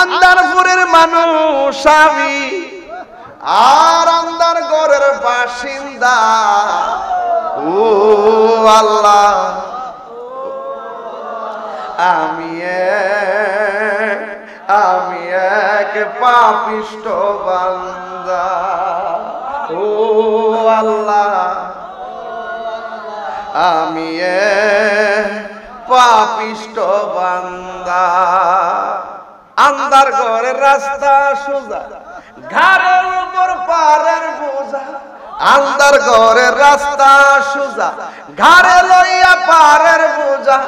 আন্দারপুরের মানুষ আমি, আর আন্দার ঘরের বাসিন্দা। ও আল্লাহ, আমি এক পাপিষ্ঠ বান্দা। ও আল্লাহ, আমি এক পাপিষ্ঠ বান্দা। আন্দার ঘরের রাস্তা সোজা, ঘাড়ের উপর পারের বোঝা। আন্দার ঘরের রাস্তা সোজা, ঘাড়ে লইয়া পারের বোঝা।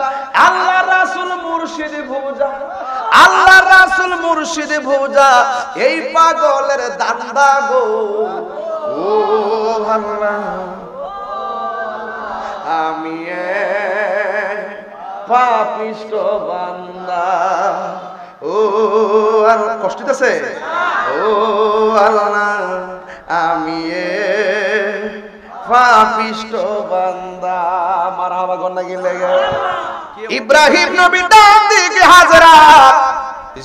আল্লাহ রাসূল মুর্শিদ ভোজা, আল্লাহ রাসূল মুর্শিদ ভোজা। এই পাগলের দান্দা গো। ও আল্লাহ, আমি পাপিষ্ঠ বান্দা। ও আল্লাহ, কষ্ট দিতেছে। ও আল্লাহ, আমি পাপিষ্ঠ বান্দা। মারহাবা গন্না গিলে ইব্রাহিম নবী ডাক দিকে, হাজেরা,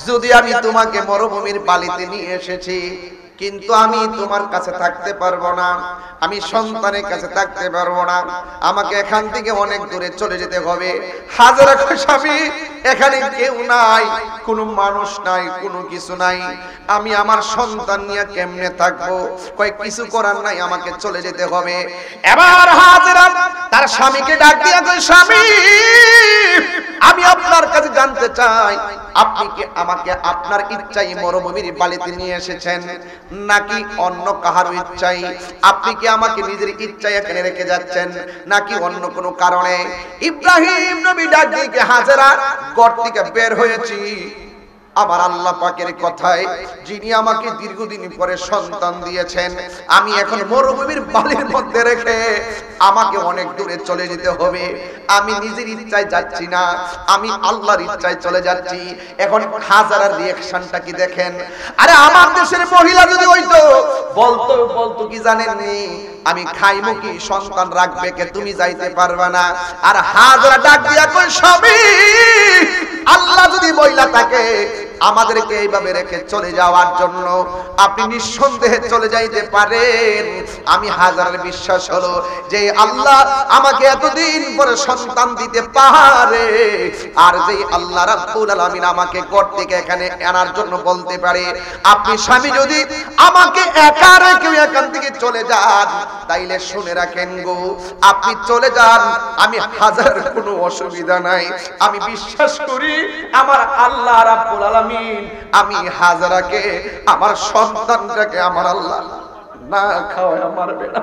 যদি আমি তোমাকে মরুভূমির বালিতে নিয়ে এসেছি, কিন্তু আমি তোমার কাছে থাকতে পারবো না, আমি সন্তানের কাছে থাকতে পারবো না, আমাকে এখান থেকে অনেক দূরে চলে যেতে হবে। হাজেরা কয়, স্বামী এখানে কেউ নাই, কোনো মানুষ নাই, কোনো কিছু নাই, আমি আমার সন্তান নিয়ে কেমনে থাকবো? কয় কিছু করার নাই, আমাকে চলে যেতে হবে। এবার হাজেরা তার স্বামীকে ডাক দিয়া কয়, স্বামী আমি আপনার কাছে জানতে চাই, আপনি কি আমাকে আপনার ইচ্ছায় মরুভূমির বালিতে নিয়ে এসেছেন, নাকি অন্য কাহার ইচ্ছায়? আপনি কি আমাকে নিজের ইচ্ছায় এখানে রেখে যাচ্ছেন, নাকি অন্য কোনো কারণে? ইব্রাহিম নবী ডাক দিয়ে, হাজেরা ঘর থেকে বের হয়েছি আমার আল্লাহ পাকের কথায়, যিনি আমাকে দীর্ঘদিন পরে সন্তান দিয়েছেন, আমি এখন মরুভূমির বালির মধ্যে রেখে আমাকে অনেক দূরে চলে যেতে হবে। আমি নিজের ইচ্ছায় যাচ্ছি না, আমি আল্লাহর ইচ্ছায় চলে যাচ্ছি। এখন হাজারার রিঅ্যাকশনটা কি দেখেন। আরে আমার দেশের মহিলা যদি হইতো, বলতো কি জানেননি, আমি খাইমু কি, সন্তান রাখবে কে, তুমি যাইতে পারবে না। আর হাজারা ডাক দিয়া কই, স্বামী আল্লাহ যদি বইলা থাকে আমাদেরকে এইভাবে রেখে চলে যাওয়ার জন্য, আপনি নিঃসন্দেহে চলে যাইতে পারেন। আমি হাজারের বিশ্বাস হলো যে আল্লাহ আমাকে এতদিন পরে সন্তান দিতে পারে, আর যে আল্লাহ রাব্বুল আলামিন আমাকে ঘর থেকে এখানে আনার জন্য বলতে পারে, আপনি স্বামী যদি আমাকে একা রেখে এখান থেকে চলে যান, তাইলে শুনে রাখেন গো, আপনি চলে যান, আমি হাজার কোনো অসুবিধা নাই। আমি বিশ্বাস করি আমার আল্লাহ রাব্বুল আলামিন আমি হাজারাকে, আমার সন্তানটাকে আমার আল্লাহ না খাওয়ায় মারবে না।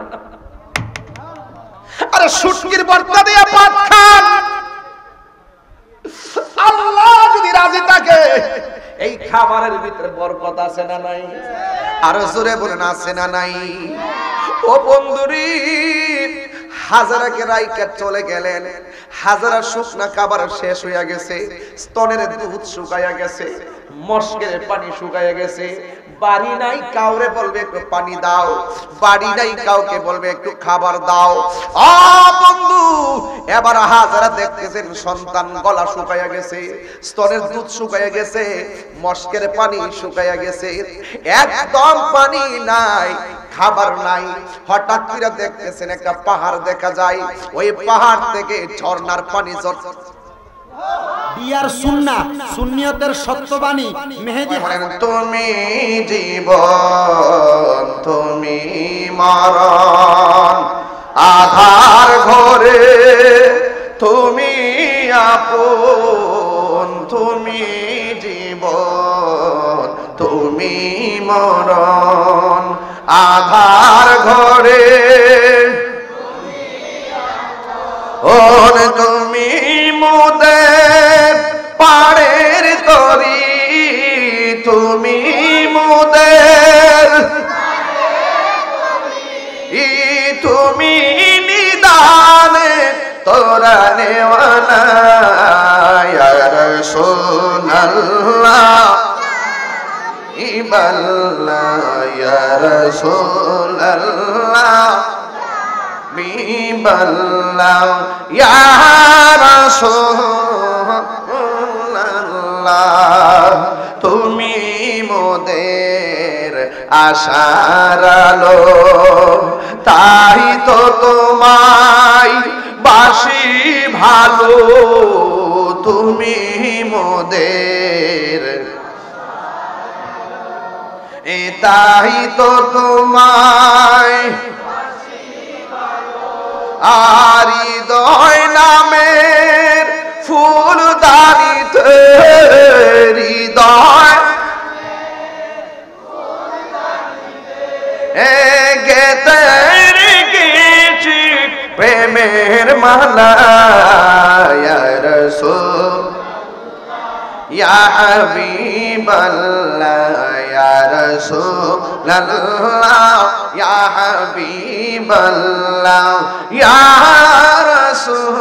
আরে শুটকির ভর্তা দিয়া ভাত খান, আল্লাহ যদি রাজি থাকে, এই খাবারের ভিতরে বরকত আছে না নাই? আরো জোরে বলেন, আছে না নাই? ও বন্ধুরি, হাজারাকে রাইকা চলে গেলেন। হাজারা শুকনা খাবার শেষ হইয়া গেছে, স্তনের দুধ শুকাইয়া গেছে, মশকের পানি শুকাইয়া গেছে। বাড়ি নাই, কাউরে বলবে একটু পানি দাও, বাড়ি নাই, কাউকে বলবে একটু খাবার দাও। ও বন্ধু, এবার হাজারা দেখতেছেন সন্তান গলা শুকাইয়া গেছে, স্তনের দুধ শুকাইয়া গেছে, মশকের পানি শুকাইয়া গেছে, একদম পানি নাই, খাবার নাই। হঠাৎ করে দেখতেছেন একটা পাহাড় দেখা যায়, ওই পাহাড় থেকে ঝর্ণার পানি ঝরছে। বিয়ার সুন্নাহ, সুন্নিয়তের সত্যবাণী মেহেদী। তুমি জীবন, তুমি মরণ, আধার ঘরে তুমি আপন, তুমি জীবন, তুমি মরণ, আধার ঘরে তুমি মোদের পাড়ের তরি, তুমি মোদের, তুমি নিদানে তোরা নেওয়ানা ইয়া রাসূলুল্লাহ, ইবাল্লাহ ইয়া রাসূলুল্লাহ, বিবাল্লাহ ইয়া রাসূলুল্লাহ, তুমি মোদের আশার আলো, তাই তো তোমায় বাসি ভালো, তুমি মোদের, তাই তো তোমায় আর হৃদয় নামের ফুলদানিতে হৃদয় গেতে রেখেছি প্রেমের মালা, ইয়া রাসূল ইয়া হাবিবাল্লাহ, ইয়া রাসূলাল্লাহ, ইয়া হাবিবাল্লাহ, ইয়া রাসূলাল্লাহ।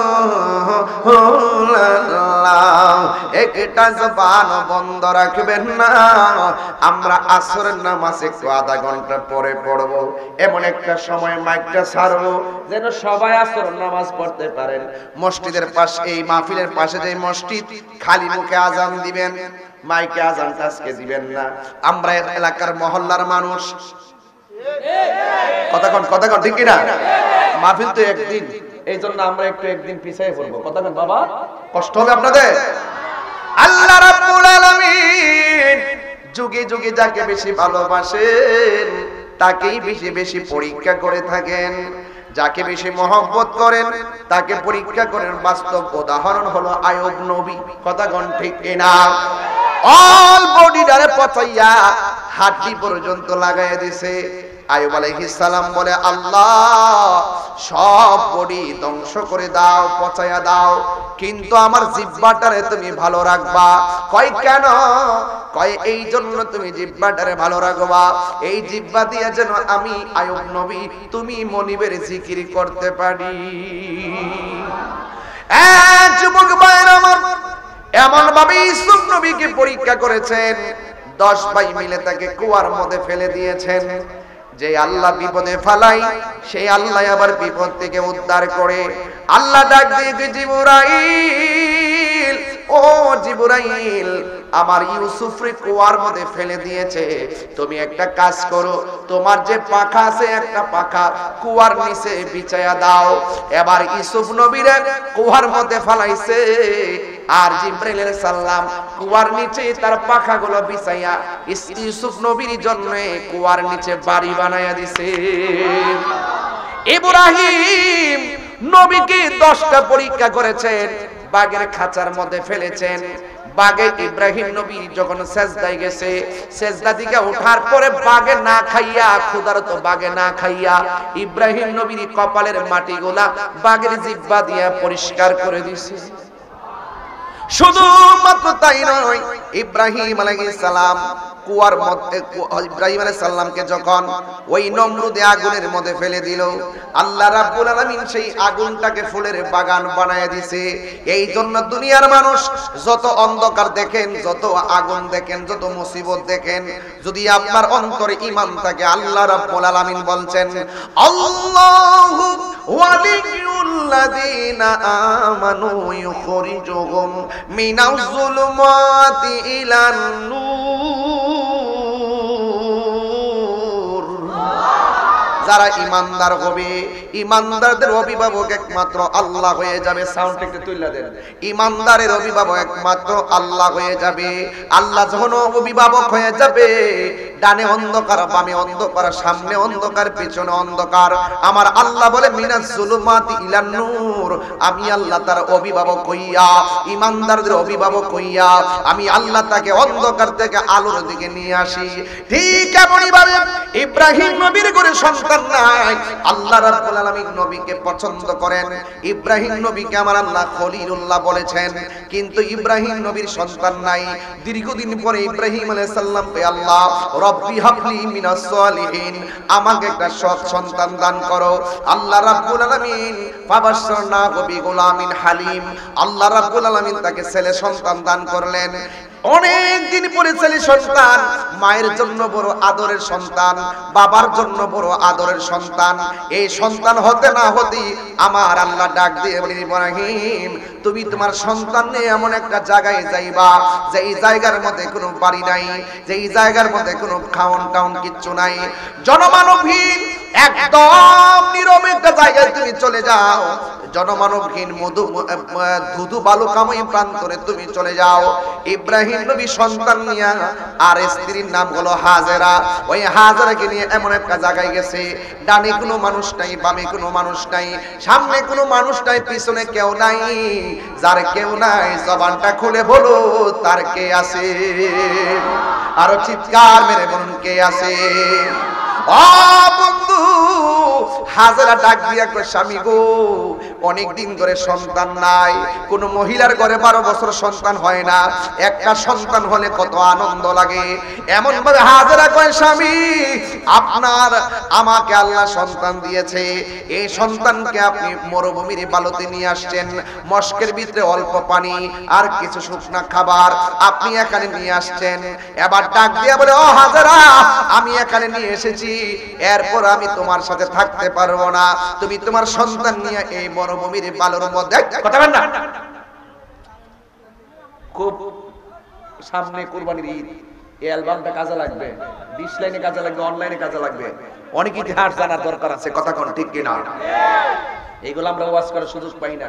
একটা জবান বন্ধ রাখবেন না। আমরা আসরের নামাজ একটু আধা ঘন্টা পরে পড়বো, এমন একটা সময় মাইকটা ছাড়বো যেন সবাই আসরের নামাজ পড়তে পারেন। মসজিদের পাশে, এই মাহফিলের পাশে যে মসজিদ, খালি মুখে আজান দিবেন, মাইকে আজানটা আজকে দিবেন না। আমরা এলাকার মহল্লার মানুষ, কথা ঠিক কিনা? মাহফিল তো একদিন, এই জন্য আমরা একটু একদিন পিছিয়ে পড়বো। কথা বাবা, কষ্ট হবে আপনাদের। আল্লাহ রাব্বুল আলামিন যুগে যুগে যাকে বেশি ভালোবাসেন তাকেই বেশি বেশি পরীক্ষা করে থাকেন। যাকে বেশি মহব্বত করেন তাকে পরীক্ষা করেন। বাস্তব উদাহরণ হলো আইয়ুব নবী। কথা ঠিক কিনা? অল বডিটারে পচাইয়া হাড্ডি পর্যন্ত লাগাইয়া দিছে। আইয়ুব আলাইহিস সালাম বলে, আল্লাহ সব বডি ধ্বংস করে দাও, পচাইয়া দাও, কিন্তু আমার জিহ্বাটারে তুমি ভালো রাখবা। কয় কেন? কয় এই জন্য তুমি জিহ্বাটারে ভালো রাখবা, এই জিহ্বা দিয়ে যেন আমি আইয়ুব নবী তুমি মনিবের জিকির করতে পারি। যুবক ভাইরা আমার, এমন ভাবে ইউসুফ নবীকে পরীক্ষা করেছেন, 10 ভাই মিলে তাকে কুয়ার মধ্যে ফেলে দিয়েছেন। যে আল্লাহ বিপদে ফালাই, সেই আল্লাহ আবার বিপদ থেকে উদ্ধার করে। আল্লাহ ডাক দিয়ে, জিবরাইল, ও জিবরাইল, আমার ইউসুফরে কুয়ার মধ্যে ফেলে দিয়েছে, তুমি একটা কাজ করো, তোমার যে পাখা আছে একটা পাখা কুয়ার নিচে বিছায়া দাও। এবার ইউসুফ নবীরে কুয়ার মধ্যে ফালাইছে, আর জিবরাইল আলাইহিস সালাম কুয়ার নিচে তার পাখাগুলো বিছাইয়া ইউসুফ নবীর জন্য কুয়ার নিচে বাড়ি বানায়া দিছে। ইব্রাহিম নবীকে 10টা পরীক্ষা করেছেন, বাঘের খাঁচার মধ্যে ফেলেছেন। বাঘে ইব্রাহিম নবী যখন সেজদায় গেছে, সেজদা থেকে ওঠার পরে বাঘে না খাইয়া, ক্ষুধার্ত বাঘে না খাইয়া ইব্রাহিম নবীর কপালের মাটিগুলা বাঘের জিহ্বা দিয়ে পরিষ্কার করে দিছে। শুধুমাত্র তাই নয়, ইব্রাহিম আলাইহিস সালাম কুয়ার মধ্যে, ইব্রাহিম আলাইহিস সালামকে যখন ওই নমরুদে আগুনের মধ্যে ফেলে দিল, আল্লাহ রাব্বুল আলামিন সেই আগুনটাকে ফুলের বাগান বানায় দিয়েছে। এই জন্য দুনিয়ার মানুষ যত অন্ধকার দেখেন, যত আগুন দেখেন, যত মুসিবত দেখেন, যদি আপনার অন্তরে ঈমান থাকে, আল্লাহ রাব্বুল আলামিন বলছেন, আল্লাহু ওয়ালিয়ুল্লাযীনা আমানু ইউখরিজুহুম মিনাজ যুলুমাতি ইলান নূর। যারা ঈমানদার হবে, ঈমানদারদের অভিভাবক একমাত্র আল্লাহ হয়ে যাবে। সাউন্ড একটু তুইলা দেন। ঈমানদারের অভিভাবক একমাত্র আল্লাহ হয়ে যাবে। আল্লাহ যখন অভিভাবক হয়ে যাবে, ডানে অন্ধকার, বামে অন্ধকার, সামনে অন্ধকার, পেছনে অন্ধকার, আমার আল্লাহ বলে মিনাজ যুলুমাতি ইলান নূর। আমি আল্লাহ তার অভিভাবক হইয়া, ঈমানদারদের অভিভাবক হইয়া আমি আল্লাহ তাকে অন্ধকার থেকে আলোর দিকে নিয়ে আসি। ঠিক এমনই ভাবে ইব্রাহিম নবীর ঘরে সন্তান নাই, আল্লাহ রাব্বুল আলামিন নবীকে পছন্দ করেন। ইব্রাহিম নবীকে আমার আল্লাহ খলিলুল্লাহ বলেছেন, কিন্তু ইব্রাহিম নবীর সন্তান নাই। দীর্ঘদিন পরে ইব্রাহিম আলাইহিস সালামকে আল্লাহ, রব্বি হাবলি মিনাস সালিহিন, আমাকে একটা সৎ সন্তান দান করো। আল্লাহ রাব্বুল আলামিন ফাবাশশারনাহু বিগুলামিন হালিম, আল্লাহ রাব্বুল আলামিন তাকে ছেলে সন্তান দান করলেন। অনেক দিন পরে ছেলে সন্তান মায়ের জন্য বড় আদরের সন্তান, বাবার জন্য বড় আদরের সন্তান। এই সন্তান হতে না হতে আমার আল্লাহ ডাক দিয়ে বলেন, ইব্রাহিম তুমি তোমার সন্তান নিয়ে এমন একটা জায়গায় যাইবা যে এই জায়গার মধ্যে কোনো বাড়ি নাই, যে এই জায়গার মধ্যে কোনো খাওন টাউন কিচ্ছু নাই, জনমানবহীন একদম নীরব একটা জায়গায় তুমি চলে যাও। জনমানবহীন ধুধু বালুকাময় প্রান্তরে তুমি চলে যাও। ইব্রাহিম নবী সন্তান নিয়ে আর স্ত্রীর নাম হলো হাজেরা, ওই হাজেরাকে নিয়ে এমন একটা জায়গায় গেছে, ডানে কোনো মানুষ নাই, বামে কোনো মানুষ নাই, সামনে কোনো মানুষ নাই, পিছনে কেউ নাই। যার কেউ নাই জবানটা খুলে বলো তার কে আছে? আরো চিৎকার মেরে বলুন কে আছে? ও বন্ধু, হাজেরা ডাক দিয়া কয়, স্বামী গো অনেক দিন ধরে সন্তান নাই। কোন মহিলার ঘরে 12 বছর সন্তান হয় না, একটা সন্তান হলে কত আনন্দ লাগে। এমন ভাবে হাজেরা কয়, স্বামী আপনার আমাকে আল্লাহ সন্তান দিয়েছে, এই সন্তানকে আপনি মরুভূমির বালুতে নিয়ে আসছেন, মস্কের ভিতরে অল্প পানি আর কিছু শুকনা খাবার আপনি এখানে নিয়ে আসছেন। এবার ডাক দিয়া বলে, ও হাজেরা আমি এখানে নিয়ে এসেছি, এরপর আমি তোমার সাথে থাকতে পারবো না, তুমি তোমার সন্তান নিয়ে এই মরুভূমির বালুর মধ্যে কথা বলেন না। খুব সামনে কুরবানির ঈদ, এই অ্যালবামটা কাজে লাগবে, 20 লাইনে কাজে লাগবে, অনলাইনে কাজে লাগবে, অনেক ইতিহাস জানার দরকার আছে, কথা কোন ঠিক কিনা? এইগুলো আমরা ওয়াজ করার সুযোগ পাই না,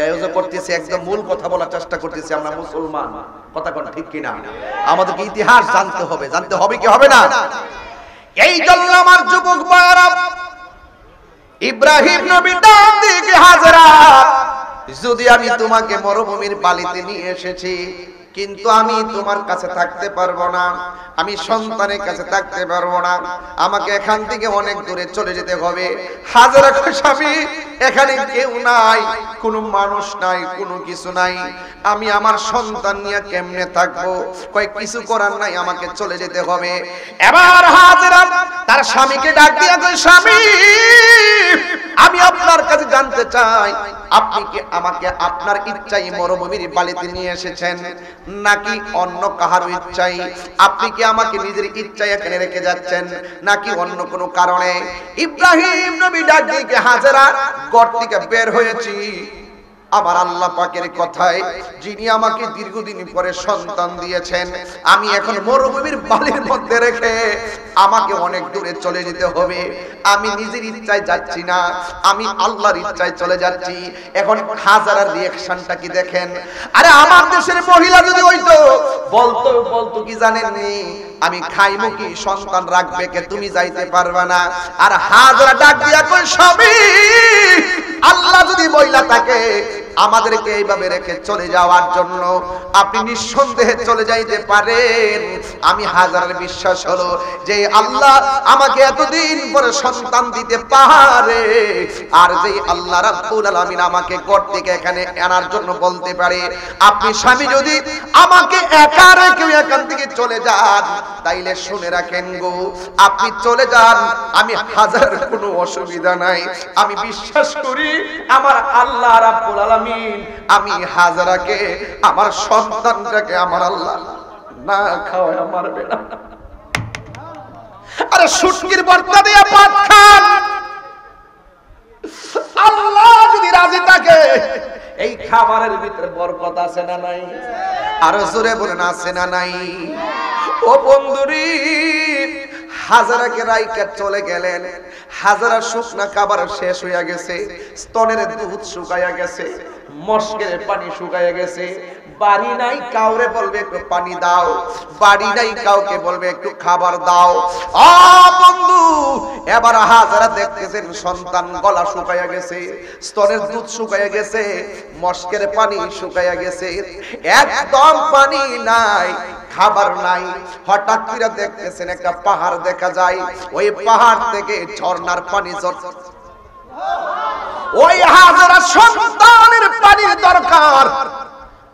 আয়োজন করতেছি, একদম মূল কথা বলার চেষ্টা করতেছি, আমরা মুসলমান, কথা কোন ঠিক কিনা? আমাদেরকে ইতিহাস জানতে হবে, জানতে হবে কি হবে না? এই জন্য আমার যুবক ভাইরা, ইব্রাহিম নবী ডাক দিয়ে হাজেরা, যদি আমি তোমাকে মরুভূমির বালিতে নিয়ে এসেছি, কিন্তু আমি তোমার কাছে থাকতে পারবো না, আমি সন্তানের কাছে থাকতে পারবো না, আমাকে এখান থেকে অনেক দূরে চলে যেতে হবে। হাজেরা কয়, স্বামী এখানে কেউ নাই, কোনো মানুষ নাই, কোনো কিছু নাই, আমি আমার সন্তান নিয়ে কেমনে থাকবো? কয় কিছু করার নাই, আমাকে চলে যেতে হবে। এবার হাজেরা তার স্বামীকে ডাক দিয়া কয়, স্বামী আমি আপনার কাছে জানতে চাই, আপনি কি আমাকে আপনার ইচ্ছাই মরুভূমির বালিতে নিয়ে এসেছেন নাকি অন্য কাহার ইচ্ছাই? আপনি কি আমাকে নিজের ইচ্ছায় এখানে রেখে যাচ্ছেন নাকি অন্য কোনো কারণে? ইব্রাহিম নবী ডাক দিয়ে, হাজেরা ঘর থেকে বের হয়েছি আমার আল্লাহ পাকের কথায়, যিনি আমাকে দীর্ঘদিন পরে সন্তান দিয়েছেন, আমি এখন মরুভূমির বালির মধ্যে রেখে আমাকে অনেক দূরে চলে যেতে হবে, আমি নিজের ইচ্ছায় যাচ্ছি না, আমি আল্লাহর ইচ্ছায় চলে যাচ্ছি। এখন হাজারার রিঅ্যাকশনটা কি দেখেন? আরে আমার দেশের মহিলা যদি হইতো বলতো কি জানেননি, আমি খাইমু কি, সন্তান রাখবে কে, তুমি যাইতে পারবে না। আর হাজেরা ডাক দিয়া কই, স্বামী আল্লাহ যদি বইলা থাকে আমাদেরকে এইভাবে রেখে চলে যাওয়ার জন্য, আপনি নিঃসন্দেহে চলে যাইতে পারেন। আমি হাজারের বিশ্বাস হলো যে আল্লাহ আমাকে এতদিন পরে সন্তান দিতে পারে, আর যে আল্লাহ রাব্বুল আলামিন আমাকে ঘর থেকে এখানে আনার জন্য বলতে পারে, আপনি স্বামী যদি আমাকে একা রেখে এখান থেকে চলে যান, তাইলে শুনে রাখেন গো, আপনি চলে যান, আমি হাজারের কোনো অসুবিধা নাই। আমি বিশ্বাস করি আমার আল্লাহ রাব্বুল আলামিন আমি হাজেরাকে, আমার সন্তানটাকে আমার আল্লাহ না খাওয়ায় মারবে না। আরে শুটকির ভর্তা দিয়ে ভাত খান, আল্লাহ যদি রাজি থাকে এই খাবারের ভিতরে বরকত আছে না নাই? আরো জোরে বলেন আছে না নাই? ও বন্ধুরি, হাজেরাকে রাইকা চলে গেলেন। হাজেরা শুকনা খাবার শেষ হইয়া গেছে, স্তনের দুধ শুকাইয়া গেছে, মস্কের পানি শুকাইয়া গেছে, বাড়ি নাই কাউরে বলবে একটু পানি দাও, বাড়ি নাই কাউকে বলবে একটু খাবার দাও। ও বন্ধু, এবার হাজেরা দেখতেছেন সন্তান গলা শুকাইয়া গেছে, স্তনের দুধ শুকাইয়া গেছে, মস্কের পানি শুকাইয়া গেছে, একদম পানি নাই, খাবার নাই। হঠাৎ করে দেখতেছেন একটা পাহাড় দেখা যায়, ওই পাহাড় থেকে ঝর্ণার পানি ঝরছে। ওই হাজেরা সন্তানের পানির দরকার,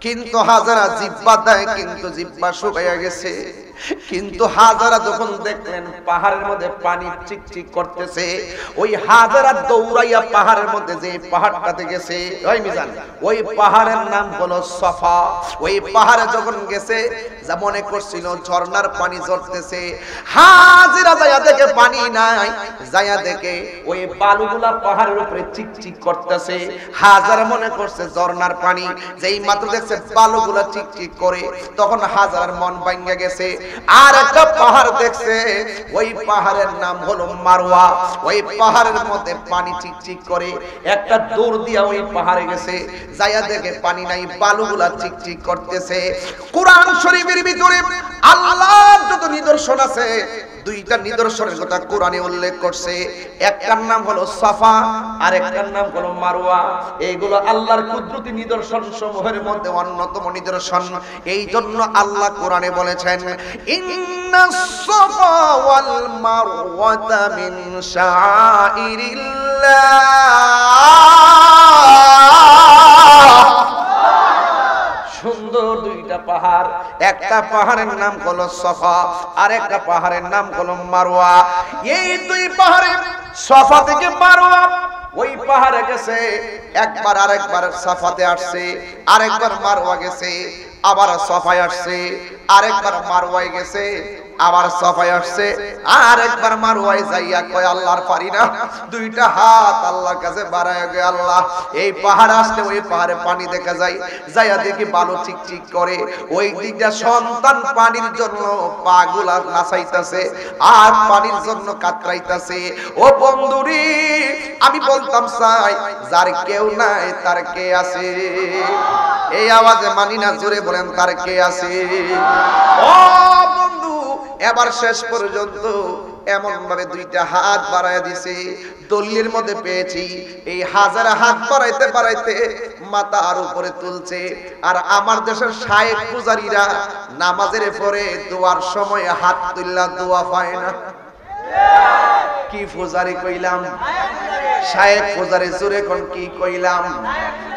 কিন্তু হাজারা জিব্বা দেয়, কিন্তু জিব্বা শুকাইয়া গেছে। কিন্তু হাজারা যখন দেখলেন পাহাড়ের মধ্যে পানি চিকচিক করতেছে, ওই হাজারা দৌড়াইয়া পাহাড়ের মধ্যে যে পাহাড়টাতে গেছে, ওই মিজান, ওই পাহাড়ের নাম হলো সফা। ওই পাহাড়ে যখন গেছে, যা মনে করছিল ঝর্ণার পানি ঝরতেছে, হাজারা যায়া দেখে পানি নাই, যায়া দেখে ওই বালুগুলা পাহাড়ের উপরে চিকচিক করতেছে। হাজারা মনে করছে ঝর্ণার পানি, যেই মাত্র দেখছে বালুগুলা চিকচিক করে, তখন হাজারার মন ভাঙা গেছে। আর একটা পাহাড় দেখছে, ওই পাহাড়ের নাম হলো মারওয়া। ওই পাহাড়ের মধ্যে পানি চিকচিক করে, একটা দৌড় দিয়া ওই পাহাড়ে গেছে, যাইয়া দেখে পানি নাই, বালুগুলা চিকচিক করতেছে। কোরআন শরীফের ভিতরে আল্লাহর যত নিদর্শন আছে, দুইটা নিদর্শনের কথা কোরআনে উল্লেখ করছে। একটার নাম হলো সাফা, আর একটার নাম হলো মারওয়া। এইগুলো আল্লাহর কুদরতি নিদর্শন সমূহের মধ্যে অন্যতম নিদর্শন। এই জন্য আল্লাহ কোরআনে বলেছেন, ইন্নাস সাফা ওয়াল মারওয়াতা মিন শাআইরিল্লাহ। সুন্দর দুইটা পাহাড়, একটা পাহাড়ের নাম হলো সাফা, আর একটা পাহাড়ের নাম হলো মারওয়া। এই দুই পাহাড়ে, সাফা থেকে মারওয়া, ওই পাহাড়ে গেছে একবার, আরেকবার সাফাতে আসছে, আরেকবার মারওয়া গেছে, আবার সাফায় আসছে, আরেকবার মারওয়ায় গেছে, আবার সাফায় আসছে, আরেকবার মারওয়ায় যাইয়া কয় আল্লাহর পারি না, দুইটা হাত আল্লাহর কাছে বাড়ায় গে আল্লাহ। এই পাহাড় আসলে ওই পাহাড়ে পানি দেখা যায়, যাইয়া দেখি বালু চিকচিক করে, ওই দিকটা সন্তান পানির জন্য পাগুলা নাচাইতাছে, আর পানির জন্য কাতরাইতাছে। ও বন্ধুরি, আমি বলতাম চাই, যার কেউ নাই তার কে আছে? এই আওয়াজে মানি না, জোরে বলেন তার কে আছে? ও বন্ধু, এবার শেষ পর্যন্ত এমন ভাবে দুইটা হাত বাড়ায় দিছে, দলিলের মধ্যে পেয়েছি এই হাজারা হাত বাড়াইতে বাড়াইতে মাথার উপরে তুলছে। আর আমার দেশের শায়েখ পূজারীরা নামাজের পরে দোয়ার সময় হাত তুললা দোয়া পায় না। কি পূজারি কইলাম? শায়েখ পূজারি, জোরে কোন কি কইলাম?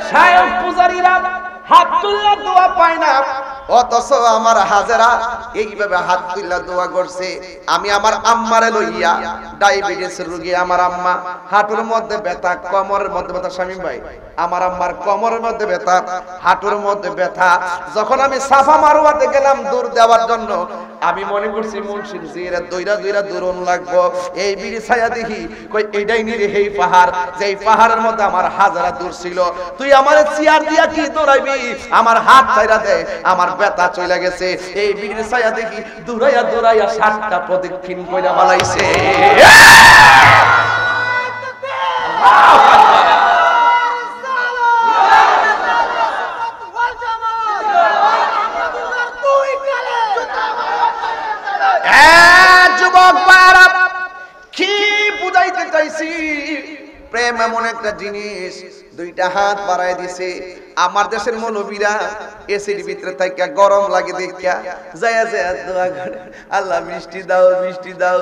শায়েখ পূজারীরা হাত তুললা দোয়া পায় না, অথচ আমার হাজারা এইভাবে হাত তুললা দোয়া করছে। আমি আমার আম্মারে লইয়া, ডায়াবেটিস রোগী আমার আম্মা, হাঁটুর মধ্যে ব্যথা, কোমরের মধ্যে ব্যথা। শামীম ভাই, আমার আম্মার কোমরের মধ্যে ব্যথা, হাঁটুর মধ্যে ব্যথা। যখন আমি সাফা মারওয়াতে গেলাম দূর দেওয়ার জন্য, আমি মনে করছি মুন্সির জিরা দইরা দইরা দূরন লাগবো। এই বিড়ি ছায়া দেখি কই এইটাই নিরে এই পাহাড়, যেই পাহাড়ের মধ্যে আমার হাজারা দূর ছিল। তুই আমার চেয়ার দিয়া কি দৌড়াইবি? আমার হাত ছাইরা দে, আমার ব্যথা চলে গেছে। এই বিড়ি ছায়া দেখি দৌড়াইয়া দৌড়াইয়া 7টা প্রদক্ষিণ কইরা বালাইছে। কি বুঝাইতে চাইছি? প্রেম এমন একটা জিনিস, দুইটা হাত বাড়ায় দিছে। আমার দেশের মৌলবীরা এসির ভিতরে থাকা গরম লাগে দেখা যায়া যায়া দোয়া করে, আল্লাহ বৃষ্টি দাও, বৃষ্টি দাও।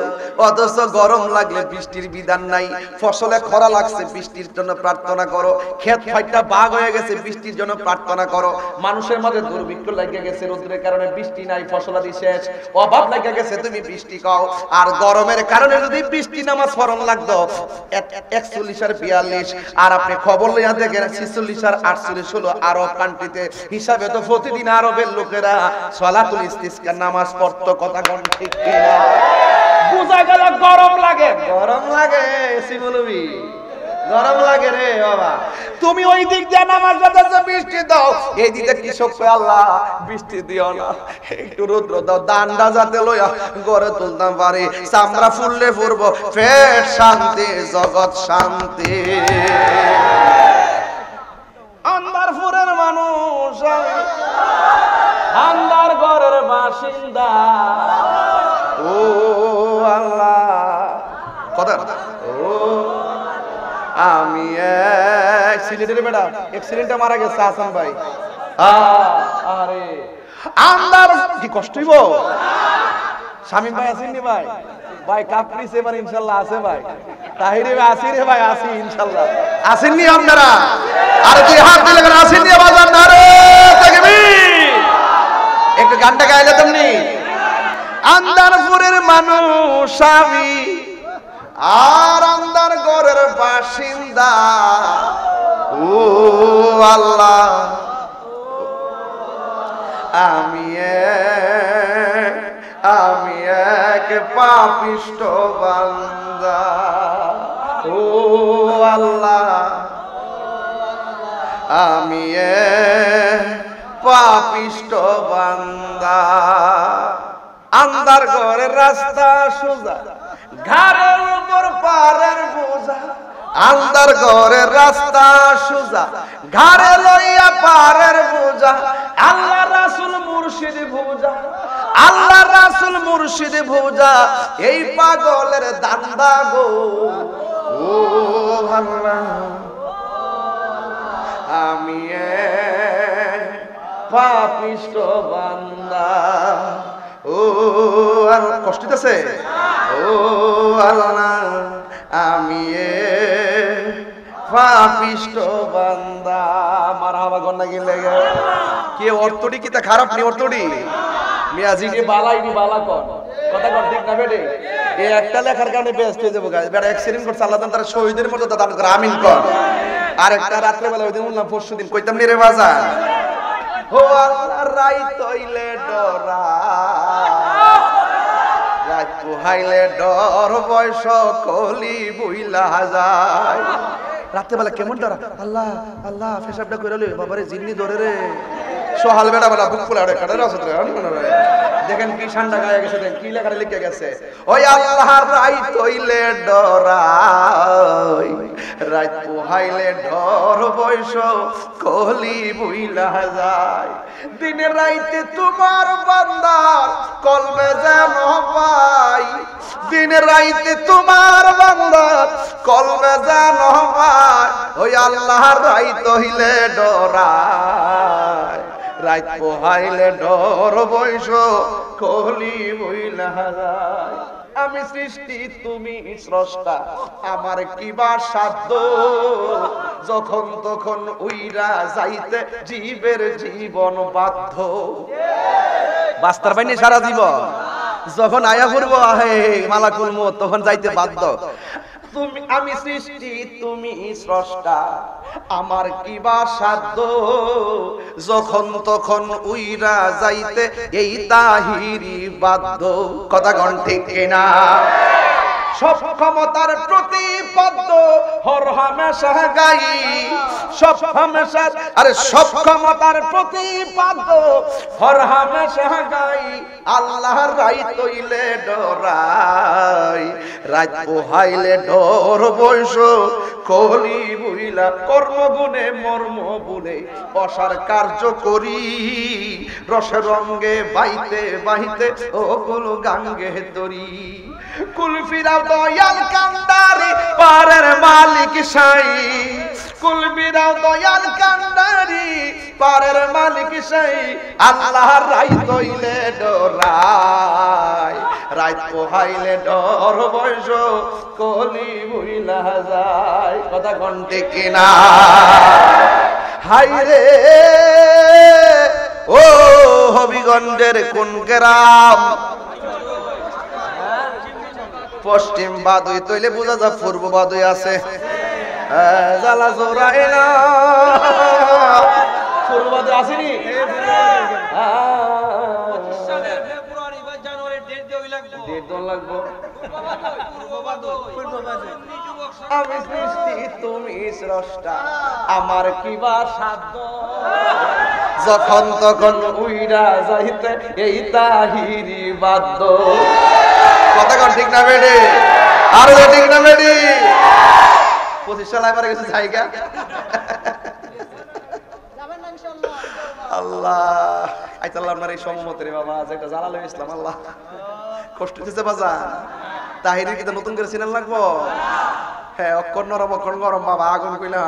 অথচ গরম লাগলে বৃষ্টির বিধান নাই। ফসলে খরা লাগছে, বৃষ্টির জন্য প্রার্থনা করো। ক্ষেত ফাইটা বাগ হয়ে গেছে, বৃষ্টির জন্য প্রার্থনা করো। মানুষের মাঝে দুর্ভিক্ষ লাগিয়ে গেছে, রোদের কারণে বৃষ্টি নাই, ফসলাদি শেষ, অভাব লাগিয়ে গেছে, তুমি বৃষ্টি খাও। আর গরমের কারণে যদি বৃষ্টি নামাজ ফরন লাগতো 41 আর 42, আর আপনি খবর লইয়া দেখেন 46 আর 48 হলো আরব কান্ট্রিতে। হিসাবে তো প্রতিদিন আরবের লোকেরা সালাতুল ইস্তিসকা নামাজ পড়তো। কথা কোন ঠিক কিনা? বুঝা গেল গরম লাগে, গরম লাগে। এসি বলবি গরম লাগে রে বাবা। তুমি ওই দিক দিয়ে নামাজ পড়তেছো, বৃষ্টি দাও, এই দিকে কৃষক কয় আল্লাহ বৃষ্টি দিও না, একটু রৌদ্র দাও, দান্ডা যাতে লইয়া গড়ে তুলতাম পারি, চামড়া ফুললে ফুরবো, পেট শান্তি, জগৎ শান্তি। আন্দারপুরের মানুষ, আন্দার ঘরের বাসিন্দা। ও আল্লাহ, কথা ও আমি এক সিলেটের বেটা, অ্যাক্সিডেন্টে মারা গেছে হাসান ভাই। আরে আন্দার কি কষ্ট হইব? শামীম ভাই আসেননি ভাই? ভাই কাপড়িছে এবার ইনশাআল্লাহ আছে ভাই। তাহিরে ভাই আসি রে ভাই, আসি ইনশাআল্লাহ। আসেননি আপনারা? আরে তুই হাত দিলে আসেননি বাজার না রে, তাকবীর। একটু গানটা গাইলে তুমি আন্দারপুরের মানুষ আমি আর আন্দার ঘরের বাসিন্দা ও আল্লাহ আমি এক পাপিষ্ঠ বান্দা ও আল্লাহ আমি এক পাপিষ্ঠ বান্দা আন্দার ঘরের রাস্তা সোজা ঘাড়ের উপর পারের বোঝা আন্দার ঘরের রাস্তা সোজা ঘাড়ে লইয়া পারের বোঝা আল্লাহ রাসূল মুর্শিদ ভোজা আল্লাহ রাসূল মুর্শিদ ভোজা এই পাগলের দান্দা গো ও আল্লাহ আমি পাপিষ্ঠ বান্দা ও আর কষ্ট দিতেছে ও আল্লাহ আমি পাপিষ্ঠ বান্দা মারহাবা গন্না গিলে কি অর্থটি কি তা খারাপ নি অর্থটি মিয়াজি কে বালাই নি বালা কোন কথা কোন ঠিক না বেটে এই একটা লেখার কারণে বেস্ট হয়ে যাবো গাইস বেটা এক্সিডেন্ট করছে আল্লাহ তাআলা শহীদের মর্যাদা দান করে আমিন কোন আর একটা রাতে বেলা ওইদিন বললাম পরশুদিন কইতাম নি রে বাজার ও আল্লাহ রাইত হইলে ডরা রাত পোহাইলে ডর বয়স কলি বুইলা যায় রাতে বেলা কেমন ডরা আল্লাহ আল্লাহ পেশাবটা কইরা লই বাবারে জিন্নি ধরে রে সহাল বেড়া বেলা বুক ফুলা রে কাটে রাসত রে দেখেন কি ঠান্ডা গায়ে গেছে দেখেন কি লেখা লিখে গেছে ওই আল্লাহর রাইত হইলে ডরাই রাত পোহাইলে ডর বয়স কলি বুইলা যায় দিনে রাইতে তোমার বান্দার কলবে যেন পাই দিনে রাইতে তোমার বান্দার কলবে যেন পাই ওই আল্লাহর রাইত হইলে ডরাই রাত পোহাইলে ডর বয়স কলি বইলা যায় আমি সৃষ্টি তুমি স্রষ্টা আমার কিবা সাধ্য যখন তখন উইরা যাইতে জীবের জীবন বাধ্য বাস্তার পাইনি সারা জীবন যখন আয়া পড়বো আহে মালাকুল মউত তখন যাইতে বাধ্য তুমি আমি সৃষ্টি তুমি স্রষ্টা আমার কিবা সাধ্য যখন তখন উইরা যাইতে এই তাহিরি বাধ্য কথা কোন ঠিক কিনা সব ক্ষমতার প্রতিপদ্য হর হামেশা গাই সব হামেশা আরে সব ক্ষমতার প্রতিপদ্য হর হামেশা গাই আল্লাহর রাইত হইলে ডরাই রাত পোহাইলে ডর বয়স কলি বুইলা কর্মগুণে মর্ম বুলে অসার কার্য করি রসের রঙ্গে বাইতে বাইতে ও কুল গাঙ্গে তরি কুল ফিরাও দয়াল কান্ডারি পারের মালিক সাই কুল ফিরাও দয়াল কান্ডারি পারের মালিক সাই আল্লাহর রাইত হইলে ডরাই রাত পোহাইলে ডর বয়স কলি বুইলা যায় কথা কোন ঠিক কিনা হাই রে ও হবিগঞ্জের কোন গ্রাম পশ্চিম বাদুই তৈলে বোঝা যায় পূর্ব বাদুই আছে জ্বালা জোড়াই না পূর্ব বাদুই আসেনি আমি সৃষ্টি তুমি স্রষ্টা আমার কিবা সাধ্য যখন তখন উইরা যাইতে এই তাহিরি বাধ্য কথা কোন ঠিক না বেডি আর ঠিক না বেডি 25 সাল আইবার গেছে জায়গা যাবেন না ইনশাআল্লাহ আল্লাহ আইতাল্লাহ আপনার এই সম্মত রে বাবা আজ একটা জালাল ইসলাম আল্লাহ কষ্ট দিতে বাজা তাহিরি কি নতুন করে চিনাল লাগবো হ্যাঁ অক্ষর নরম অক্ষর গরম বাবা আগুন কইলা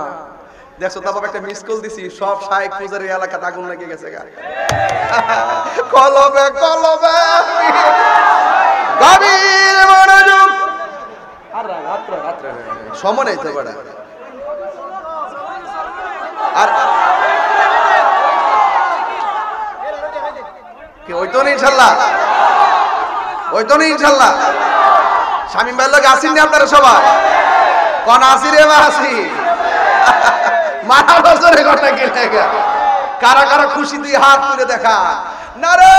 দেখছো তা বাবা একটা মিস কল দিছি সব শাইখ পূজারি এলাকাতে আগুন লেগে গেছে গা কলবে কলবে গভীর মনোযোগ আর রাত্রে সময় নেই তো বড় আর কি ইনশাল্লাহ? ওই তো না ইনশাল্লাহ? শামীম ভাইয়ের লোক আসেননি আপনারা সবাই? কোন আসি রে বা আসি? মারা বছরে ঘটনা কি লেগে? কারা কারা খুশি দিয়ে হাত তুলে দেখা। নারে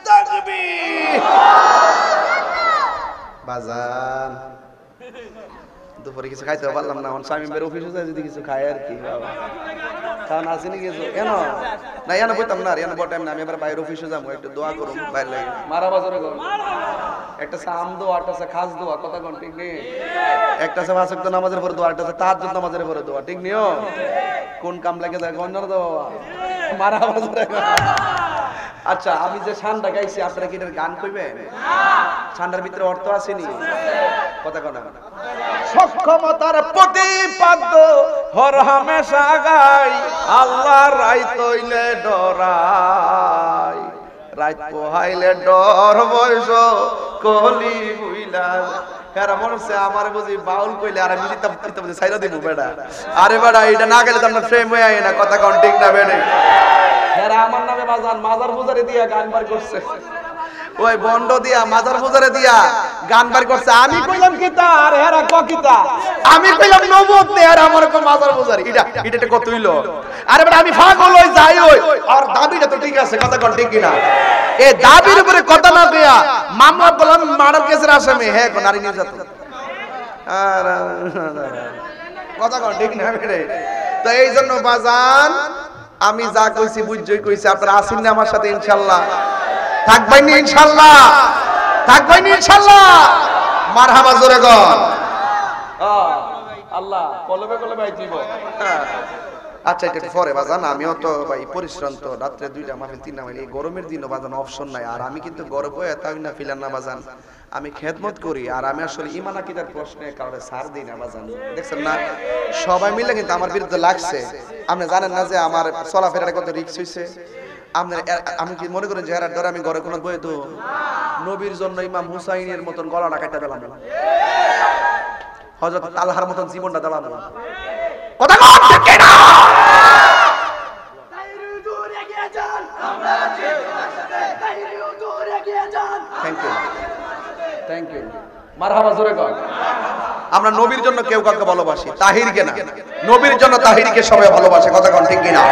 তাকবীর। বাজান দুপুরে কিছু খাইতে পারলাম না, শামীম ভাইয়ের অফিসে যায় যদি কিছু খায় আর কি বাবা। কারণ আসেনি কিছু কেন না এনে বইতাম না, এনে বটাইম না, আমি এবার বাইরের অফিসে যাবো, একটু দোয়া করুন বাইরে লাগে মারা বাজারে গো। একটা সাম দোয়া, একটা আছে খাস দোয়া, কথা কোন ঠিক নেই? একটা আছে পাঁচ ওয়াক্ত নামাজের পরে দোয়া, একটা আছে তাহাজ্জুদ নামাজের পরে দোয়া, ঠিক নিও? কোন কাম লাগে যায় কোন জানো তো বাবা? মারা বাজারে। আচ্ছা আমি যে শানটা গাইছি আপনারা কি এটার গান কইবেন? শানটার ভিতরে অর্থ আসেনি? কথা কোন সক্ষমতার প্রতিপাদ্য হর হামেশা গাই, আল্লাহ রাই তৈলে ডরাই, রাত পোহাইলে ডর বয়স কলি বুইলা। হেরা মনছে আমার বুঝি বাউল কইলে আর আমি দিতাম সাইরা দিব বেটা। আরে বেটা এটা না গেলে তো আমরা ফ্রেম হয়ে আই না, কথা কোন ঠিক না বেনে? হেরা আমার নামে বাজান মাজার পূজারে দিয়া গান বার করছে, ওই বন্ড দিয়া মাজার পূজারে দিয়া গান বার করছে। আমি কইলাম কিতা আর হেরা কিতা? আমি কইলাম নবুয়ত নে আর আমার কো মাজার পূজারি। এটা কত হইলো? আরে বেটা আমি পাগল হই যাই হই আর দাবিটা তো ঠিক আছে, কথা কোন ঠিক কি না? এই দাবির উপরে কথা না কইয়া মামলা বললাম মার্ডার কেসের আসামি, হ্যাঁ কোন নারী নির্যাতন। আর কথা কোন ঠিক না বেটা? তো এই জন্য বাজান আমি যা কইছি বুঝজই কইছি, আপনারা আসেন না আমার সাথে ইনশাআল্লাহ? থাকবেন না ইনশাআল্লাহ? থাকবেন না ইনশাআল্লাহ? মারহাবা জোরে গন। আল্লাহ কলবে কলবে আইতিব। আচ্ছা এটা পরে বাজান, আমিও তো ভাই পরিশ্রান্ত, রাত্রে 2টা মাহফিল 3টা মাহফিল, এই গরমের দিনও বাজান অপশন নাই। আর আমি কিন্তু গর্ব এতাই না ফিলান না বাজান, আমি খেদমত করি। আর আমি আসলে ঈমান আকীদার প্রশ্নে কারণে ছাড় দেই না বাজান। দেখছেন না সবাই মিলে কিন্তু আমার বিরুদ্ধে লাগছে। আপনি জানেন না যে আমার চলাফেরার কত রিস্ক হইছে? আমি কি মনে করেন যে এর ডরে আমি ঘরে কোনো বই তো নবীর জন্য ইমাম হুসাইনের মতন গলাটা কাটা দিলাম, হযরত তালহার মতন জীবনটা দিলাম, কথা কম ঠিক না? থ্যাংক ইউ মারহাবা জোরে কর। আমরা নবীর জন্য কেউ কাউকে ভালোবাসি, তাহিরকে না, নবীর জন্য তাহিরকে সবাই ভালোবাসে, কথা কোন ঠিক কি না?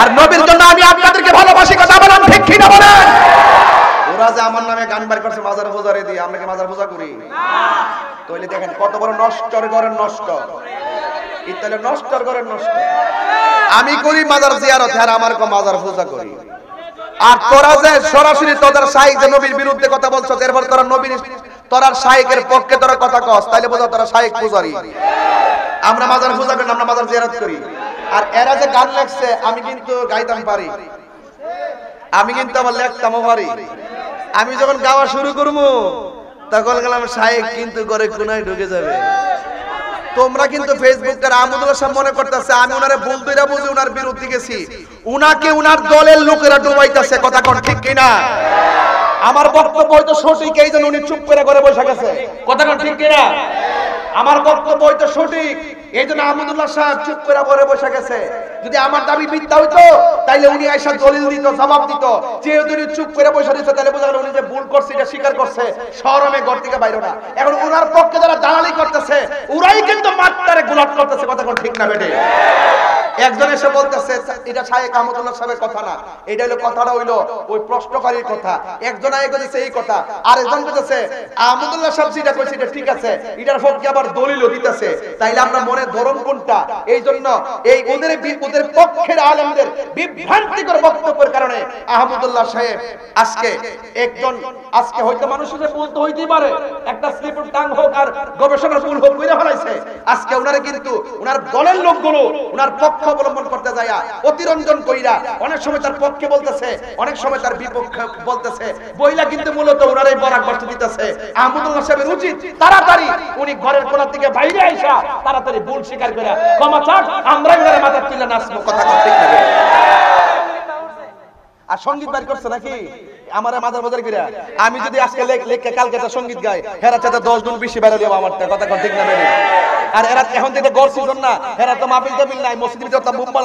আর নবীর জন্য আমি আপনাদেরকে ভালোবাসি, কথা বলেন ঠিক কি না বলেন? ওরা যে আমার নামে গান বার করছে মাজার পূজারে দিয়ে, আমরা কি মাজার পূজা করি? তাহলে দেখেন কত বড় নষ্টর ঘরের নষ্ট, ইতালে নষ্টর ঘরের নষ্ট। আমি করি মাজার জিয়ারত, আর আমার কো মাজার পূজা করি। আর তোরা যে সরাসরি তোদের শাইখ যে নবীর বিরুদ্ধে কথা বলছ, এরপর তোরা নবীর তোরার শাইখের পক্ষে তোরা কথা কস, তাইলে বোঝা তোরা শাইখ পূজারি। আমরা মাজার পূজা করি, আমরা মাজার জিয়ারত করি। আর এরা যে গান লেখছে আমি কিন্তু গাইতাম পারি, আমি কিন্তু আবার লেখতামও পারি। আমি যখন গাওয়া শুরু করবো তখন গেলাম শাইখ কিন্তু করে কোনায় ঢুকে যাবে। তোমরা কিন্তু ফেসবুকের আহমদুল্লাহ সাহেব মনে করতেছে আমি উনারে ভুল দইরা বুঝি উনার বিরুদ্ধে গেছি, উনাকে উনার দলের লোকেরা ডুবাইতেছে, কথা কোন ঠিক কিনা? আমার বক্তব্য হয়তো সঠিক, এই জন্য উনি চুপ করে ঘরে বসে গেছে, কথা কোন ঠিক কিনা? আমার বক্তব্য হয়তো সঠিক, এই জন্য আহমদুল্লাহ সাহেব চুপ করে ঘরে বসে গেছে। যদি আমার দাবি মিথ্যা হইতো তাইলে উনি আইসা দলিল দিত, জবাব দিত। যেহেতু উনি চুপ করে বসে দিচ্ছে তাহলে বোঝা গেল উনি যে ভুল করছে এটা স্বীকার করছে, শরমে ঘর থেকে বাইরে না। এখন ওনার পক্ষে যারা দালালি করতেছে ওরাই কিন্তু মাত্রারে গুলাট করতেছে, কথা কোন ঠিক না বেটে? একজন এসে বলতেছে এটা শাইখ আহমদুল্লাহ সাহেবের কথা না, এটা হলো কথাটা হইলো ওই প্রশ্নকারীর কথা। একজন আগে কইছে এই কথা, আর একজন কইছে আহমদুল্লাহ সাহেব যেটা কইছে এটা ঠিক আছে, এটার পক্ষে আবার দলিলও দিতেছে। তাইলে আমরা মনে ধরন কোনটা? এই জন্য এই ওদের পক্ষের আলেমদের বিভ্রান্তিকর বক্তব্যের কারণে আহমদুল্লাহ সাহেব আজকে একজন আজকে হয়তো মানুষের বলতে হইতেই পারে একটা স্লিপ টাং হোক আর গবেষণার ভুল হোক কইরা ফলাইছে। আজকে ওনারে কিন্তু ওনার দলের লোকগুলো ওনার পক্ষ অবলম্বন করতে যায় অতিরঞ্জন কইরা অনেক সময় তার পক্ষে বলতেছে, অনেক সময় তার বিপক্ষে বলতেছে, বইলা কিন্তু মূলত ওনারাই বরাক বাড়তে দিতেছে। আহমদুল্লাহ সাহেবের উচিত তাড়াতাড়ি উনি ঘরের কোণা থেকে বাইরে আইসা তাড়াতাড়ি ভুল স্বীকার করে ক্ষমা চাক, আমরা ওনারে মাথা তুলে নাচবো, কথা ঠিক না? আর সঙ্গীত বের করছে নাকি? আমারে মাথার বাজার কইরা আমি যদি আজকে লেখকে কালকে একটা সঙ্গীত গাই হেরা চাতে 10 গুণ বেশি বাইরে দেব আমারটা কথা কোন ঠিক না মেরে আর এরা এখন থেকে গড় সিজন না হেরা তো মাহফিল টাবিল নাই মসজিদের ভিতরে বুম্বা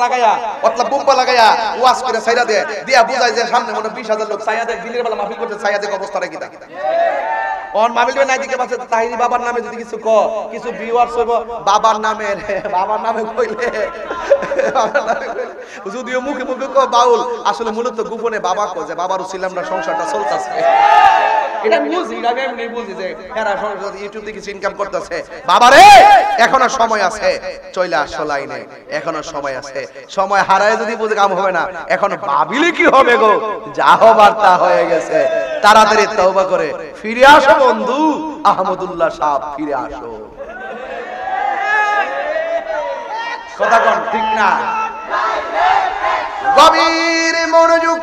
লাগায়া ওয়াজ করে ছাইরা দেয় দিয়া বুঝায় যে সামনে মনে 20,000 লোক ছায়া দেয় দিনের বেলা মাহফিল করতে ছায়া দেয় অবস্থাটা কি থাকে অন মাহফিল নাই দিকে পাশে তাহিরি বাবার নামে যদি কিছু কিছু ভিউয়ার্স হইব বাবার নামে কইলে যদিও মুখে মুখে বাউল আসলে মূলত গোপনে বাবা কো যে বাবার উছিলামরা সংসারটা চলতেছে এটা বুঝি আমি এমনি বুঝি যে এরা সংসার ইউটিউব থেকে কিছু ইনকাম করতেছে বাবারে এখনো সময় আছে চলে আসো লাইনে এখনো সময় আছে সময় হারায় যদি বুঝে কাম হবে না এখন ভাবিলে কি হবে গো যা হবার তা হয়ে গেছে তাড়াতাড়ি তওবা করে ফিরে আসো বন্ধু আহমদুল্লাহ সাহেব ফিরে আসো কথা কোন ঠিক না গভীর মনোযোগ